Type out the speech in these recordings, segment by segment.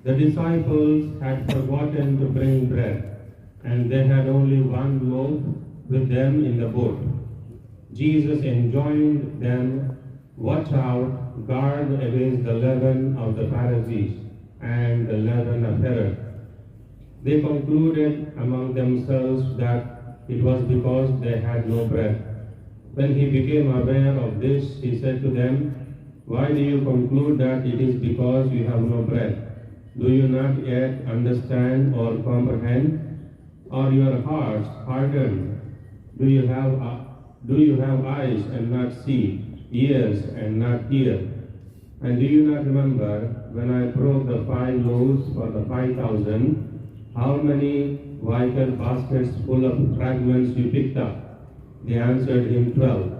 The disciples had forgotten to bring bread, and they had only one loaf with them in the boat. Jesus enjoined them, "Watch out, guard against the leaven of the Pharisees and the leaven of Herod." They concluded among themselves that it was because they had no bread. When he became aware of this, he said to them, "Why do you conclude that it is because you have no bread? Do you not yet understand or comprehend? Are your hearts hardened? Do you have eyes and not see, ears and not hear? And do you not remember when I broke the 5 loaves for the 5,000, how many wicker baskets full of fragments you picked up?" They answered him, 12.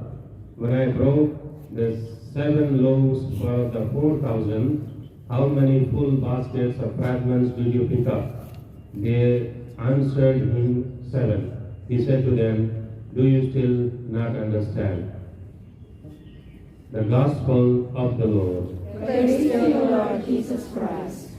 "When I broke the 7 loaves for the 4,000, how many full baskets of fragments did you pick up?" They answered him, 7. He said to them, "Do you still not understand?" The Gospel of the Lord. Praise to you, Lord Jesus Christ.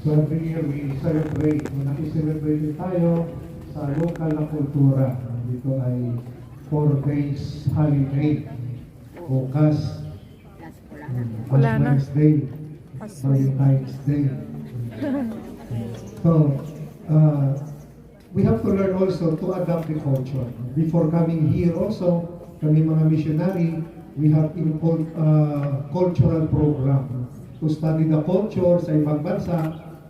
So every year we celebrate, nakiselebrate tayo sa local na kultura. Dito ay 4 days holiday. Bukas, Wala na. Wednesday, Valentine's Day. So, we have to learn also to adapt the culture. Before coming here also, kami mga missionary, we have cultural program to study the culture sa ibang bansa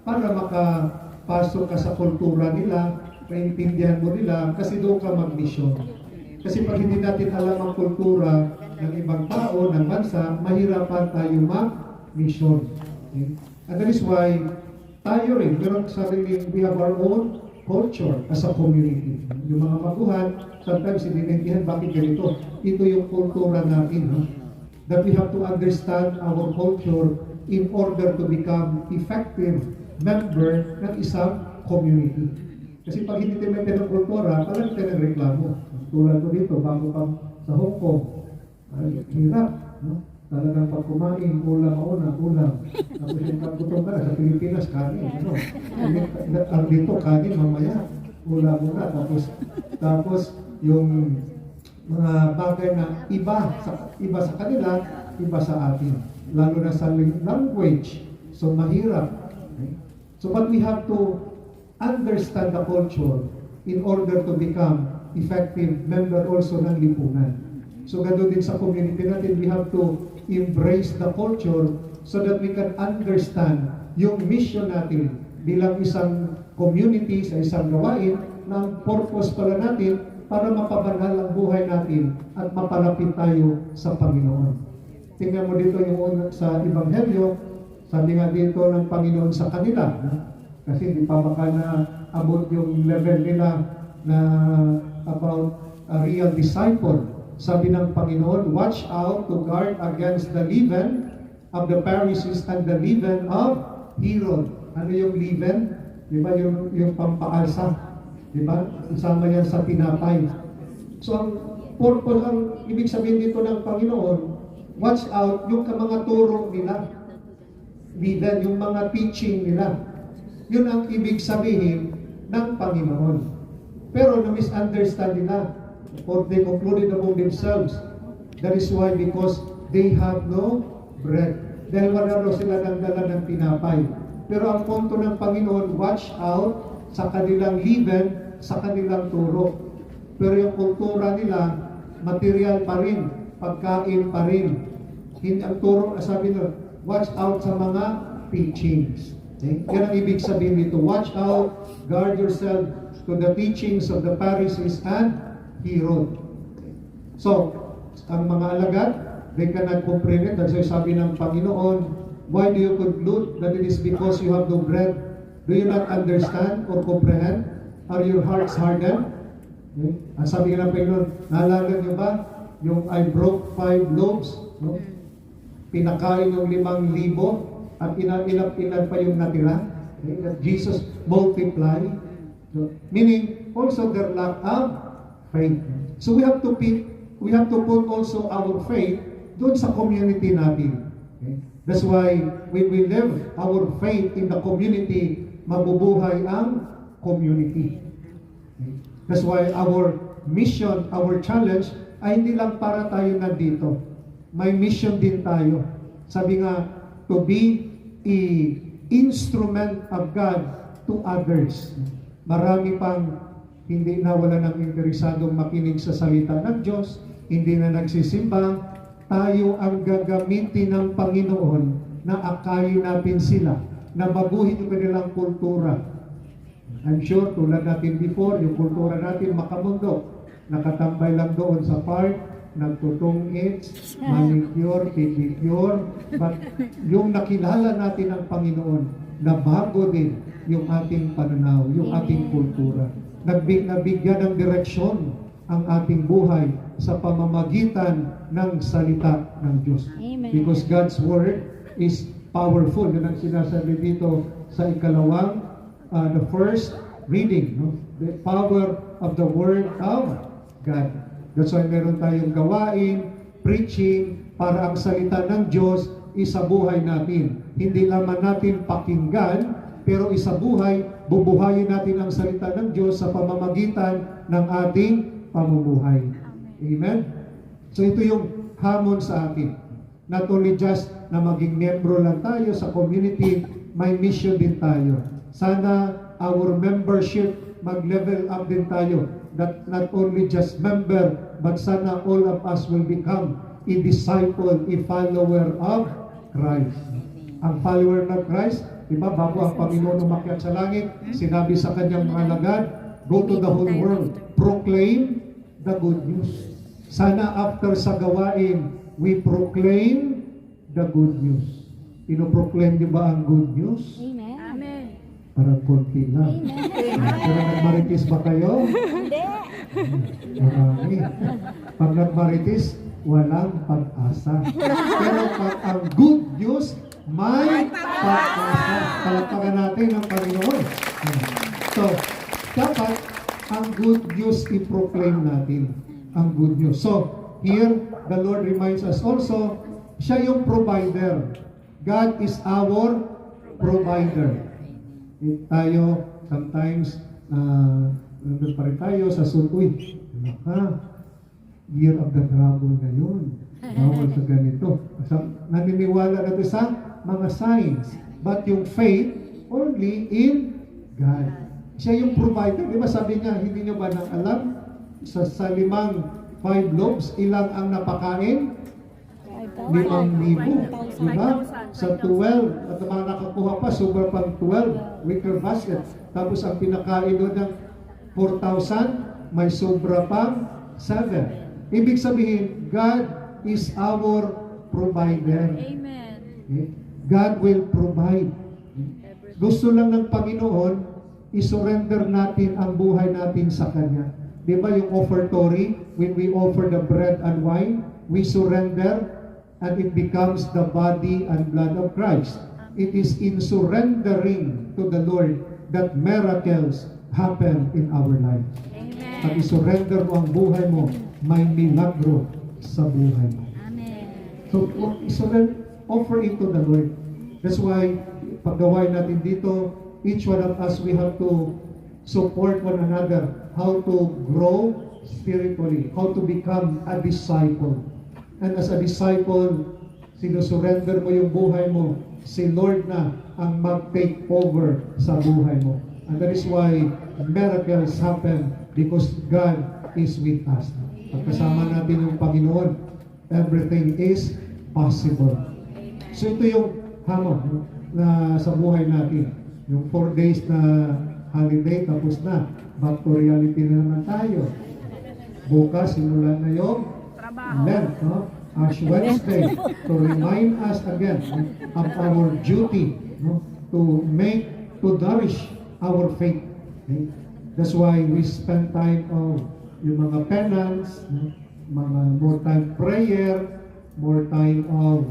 para makapasok ka sa kultura nila, maintindihan mo nila, kasi doon ka mag-mission. Kasi pag hindi natin alam ang kultura ng ibang tao, ng bansa, mahirapan tayo mag-mission. Okay? And that is why tayo rin, meron sariling, we have our own culture as a community. Yung mga maguhan, sometimes hindi naintindihan bakit ganito. Ito yung kultura natin. Ha? That we have to understand our culture in order to become effective member ng isang community. Kasi pag hindi tayo maintindihan ng kultura, parang tayo ng reklamo. Tulad ko dito, bago pa sa Hong Kong, ay hirap. No? Talagang pag kumain, ulam mauna, ulam. Tapos yung paggutom ka na, sa Pilipinas, kanin. Ano? Ang dito, kanin mamaya. Ulam muna. Tapos yung mga bagay na iba sa kanila, iba sa atin. Lalo na sa language. So mahirap. Okay? So but we have to understand the culture in order to become effective member also ng lipunan. So ganoon din sa community natin, we have to embrace the culture so that we can understand yung mission natin bilang isang community sa isang gawain na ang purpose pala natin para mapabanal ang buhay natin at mapalapit tayo sa Panginoon. Tingnan mo dito yung sa Ebanghelyo, sabi nga dito ng Panginoon sa kanila, kasi hindi pa baka na abot yung level nila na about a real disciple. Sabi ng Panginoon, "Watch out to guard against the leaven of the Pharisees and the leaven of Herod." Ano yung leaven? Di ba yung pampaalsa? Di ba? Isama yan sa tinapay. So ang purpose, ang ibig sabihin dito ng Panginoon, watch out yung mga turo nila. Leaven, yung mga teaching nila. Yun ang ibig sabihin ng Panginoon. Pero na-misunderstand nila. Or they concluded among themselves. That is why, because they have no bread. Dahil wala daw sila ng dala ng tinapay. Pero ang punto ng Panginoon, watch out sa kanilang leaven, sa kanilang turo. Pero yung kultura nila, material pa rin, pagkain pa rin. Hindi ang turo, sabi nila, watch out sa mga teachings. Okay? Yan ang ibig sabihin dito. Watch out, guard yourself to the teachings of the Pharisees and Herod. So, ang mga alagad, they cannot comprehend. That's why sabi ng Panginoon, why do you conclude that it is because you have no bread? Do you not understand or comprehend? Are your hearts hardened? Okay? Ang sabi ng Panginoon, naalala niyo ba yung I broke 5 loaves? No? Pinakain yung 5,000 at ilan pa yung natira. Okay? That Jesus multiplied. So, meaning, also their lack of faith. So we have to we have to put also our faith doon sa community natin. Okay? That's why when we live our faith in the community, mabubuhay ang community. Okay? That's why our mission, our challenge, ay hindi lang para tayo nandito. May mission din tayo. Sabi nga, to be a instrument of God to others. Marami pang hindi na wala ng interesadong makinig sa salita ng Diyos, hindi na nagsisimba. Tayo ang gagamitin ng Panginoon na akayin natin sila, na baguhin yung kanilang kultura. I'm sure, tulad natin before, yung kultura natin makamundo. Nakatambay lang doon sa park, nagtutungit, manicure, pedicure. But yung nakilala natin ang Panginoon, na bago din yung ating pananaw, yung ating kultura. Nabigyan ng direksyon ang ating buhay sa pamamagitan ng salita ng Diyos. Amen. Because God's Word is powerful. Yun ang sinasabi dito sa ikalawang, the first reading, no? The power of the Word of God. That's why meron tayong gawain, preaching, para ang salita ng Diyos isa buhay natin. Hindi lamang natin pakinggan, pero isa buhay, bubuhayin natin ang salita ng Diyos sa pamamagitan ng ating pamumuhay. Amen? So ito yung hamon sa atin. Not only just na maging membro lang tayo sa community, may mission din tayo. Sana our membership mag-level up din tayo. That not only just member, but sana all of us will become a disciple, a follower of Christ. Ang follower ng Christ, diba, bago ang Panginoon umakyat sa langit, sinabi sa kanyang mga alagad, go to the whole world, proclaim the good news. Sana after sa gawain, we proclaim the good news. Pinoproclaim niyo ba ang good news? Amen. Amen. Parang konti lang. Pero nagmaritis ba kayo? Hindi. Marami. Pag nagmaritis, walang pag-asa. Pero pag ang good news, may pag-asa. Palagpagan natin ang Panginoon. So, dapat ang good news i-proclaim natin. Ang good news. So, here, the Lord reminds us also, siya yung provider. God is our provider. Tayo, sometimes, nandun pa rin tayo sa sunoy. Year of the Dragon na yun. Bawal sa ganito. Naniniwala natin sa mga signs. But yung faith, only in God. Siya yung provider. Di ba sabi niya, hindi nyo ba nang alam? Sa 5 loaves, ilang ang napakain? 5,000. Diba? Sa 12, at mga nakakuha pa, sobra pang 12 wicker basket. Tapos ang pinakain doon ng 4,000, may sobra pang 7. Ibig sabihin, God is our provider. Amen. Okay? God will provide. Gusto lang ng Panginoon, isurrender natin ang buhay natin sa Kanya. Di ba yung offertory, when we offer the bread and wine, we surrender and it becomes the body and blood of Christ. It is in surrendering to the Lord that miracles happen in our life. Amen. Pag isurrender mo ang buhay mo, may milagro sa buhay mo. Amen. So, offer it to the Lord. That's why, paggawain natin dito, each one of us, we have to support one another, how to grow spiritually, how to become a disciple. And as a disciple, sinusurrender mo yung buhay mo, si Lord na ang mag-take over sa buhay mo. And that is why miracles happen because God is with us. Pagkasama natin yung Panginoon, everything is possible. So ito yung hamon na sa buhay natin. Yung 4 days na holiday, tapos na. Back to reality na naman tayo. Bukas, simulan na yung Lent, no? Ash Wednesday, to remind us again of our duty, no? To nourish our faith. Okay? That's why we spend time of yung mga penance, no? Mga more time prayer, more time of,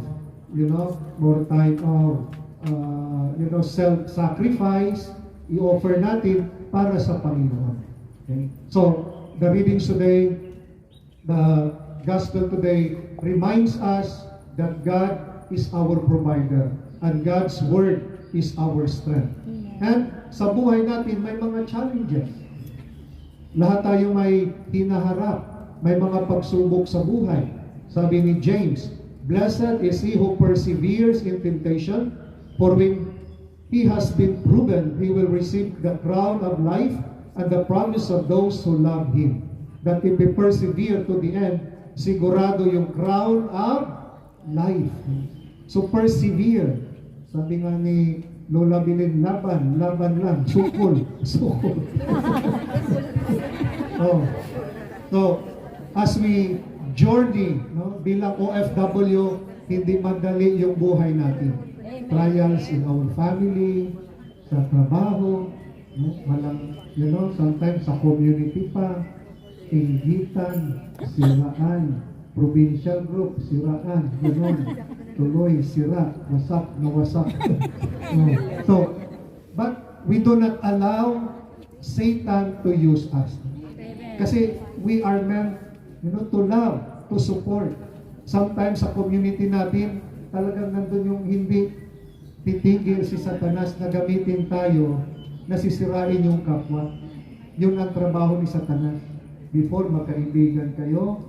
more time of, self-sacrifice, i-offer natin para sa Panginoon. Okay? So, the readings today, the gospel today reminds us that God is our provider and God's word is our strength. And sa buhay natin, may mga challenges. Lahat tayo may hinaharap, may mga pagsubok sa buhay. Sabi ni James, "Blessed is he who perseveres in temptation, for when he has been proven, he will receive the crown of life and the promise of those who love him." That if we persevere to the end, sigurado yung crown of life. So persevere. Sabi nga ni Lola Bilin, laban lang, sukol. So, as we journey, bilang OFW, hindi madali yung buhay natin. Trials in our family, sa trabaho, sometimes sa community pa, inggitan, siraan, provincial group, siraan, tuloy, sira, wasak. So, but we do not allow Satan to use us. Kasi we are meant, to love, to support. Sometimes sa community natin, talagang nandun yung hindi titigil si Satanas na gamitin tayo na sisirain yung kapwa. Yun ang trabaho ni Satanas. Before, magkaibigan kayo,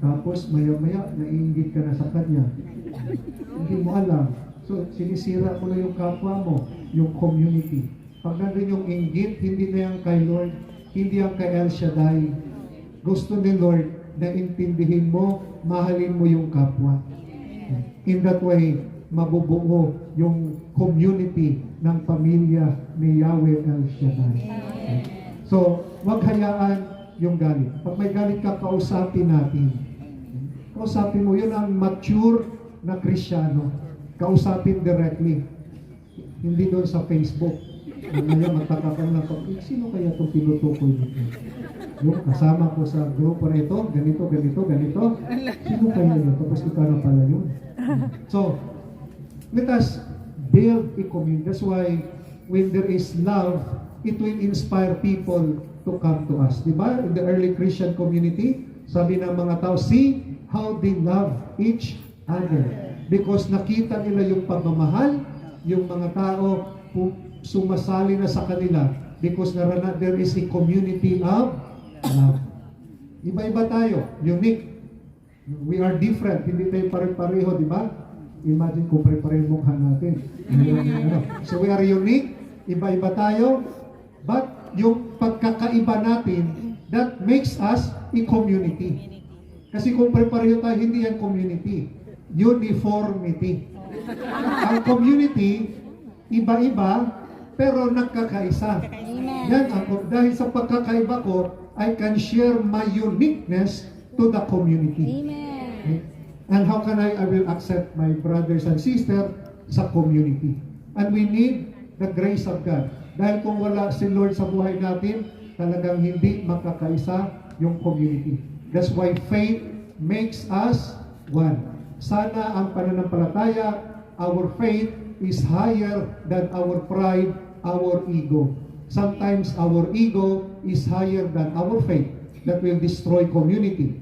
tapos maya-maya, naiinggit ka na sa kanya. Hindi mo alam. So, sinisira mo na yung kapwa mo, yung community. Pag nandun yung inggit, hindi na yan kay Lord, hindi yan kay El Shaddai. Gusto ni Lord na intindihin mo, mahalin mo yung kapwa. In that way, mabubuo yung community ng pamilya ni Yahweh El Shaddai. So, wag hayaan yung galit. Pag may galit ka, kausapin natin. Kausapin mo, yun ang mature na Krisyano. Kausapin directly. Hindi doon sa Facebook. Ngayon, magtatapang na pag, sino kaya itong tinutukoy nito? Yung kasama ko sa grupo na ito, ganito. Sino kaya yun? Tapos ikaw na pala yun. So, let us build a community. That's why, when there is love, it will inspire people to come to us. Diba? In the early Christian community, sabi ng mga tao, see how they love each other. Because nakita nila yung pagmamahal, yung mga tao sumasali na sa kanila because there is a community of love. Iba-iba tayo, unique. We are different, hindi tayo pare-pareho, di ba? Imagine kung pare-pareho mukha natin. So we are unique, iba-iba tayo, but yung pagkakaiba natin, that makes us a community. Kasi kung pare-pareho tayo, hindi yan community. Uniformity. Ang community, iba-iba, pero nagkakaisa. Yan ako. Dahil sa pagkakaiba ko, I can share my uniqueness to the community. Amen. And how can I will accept my brothers and sisters sa community. And we need the grace of God. Dahil kung wala si Lord sa buhay natin, talagang hindi makakaisa yung community. That's why faith makes us one. Sana ang pananampalataya, our faith is higher than our pride, our ego. Sometimes our ego is higher than our faith that will destroy community.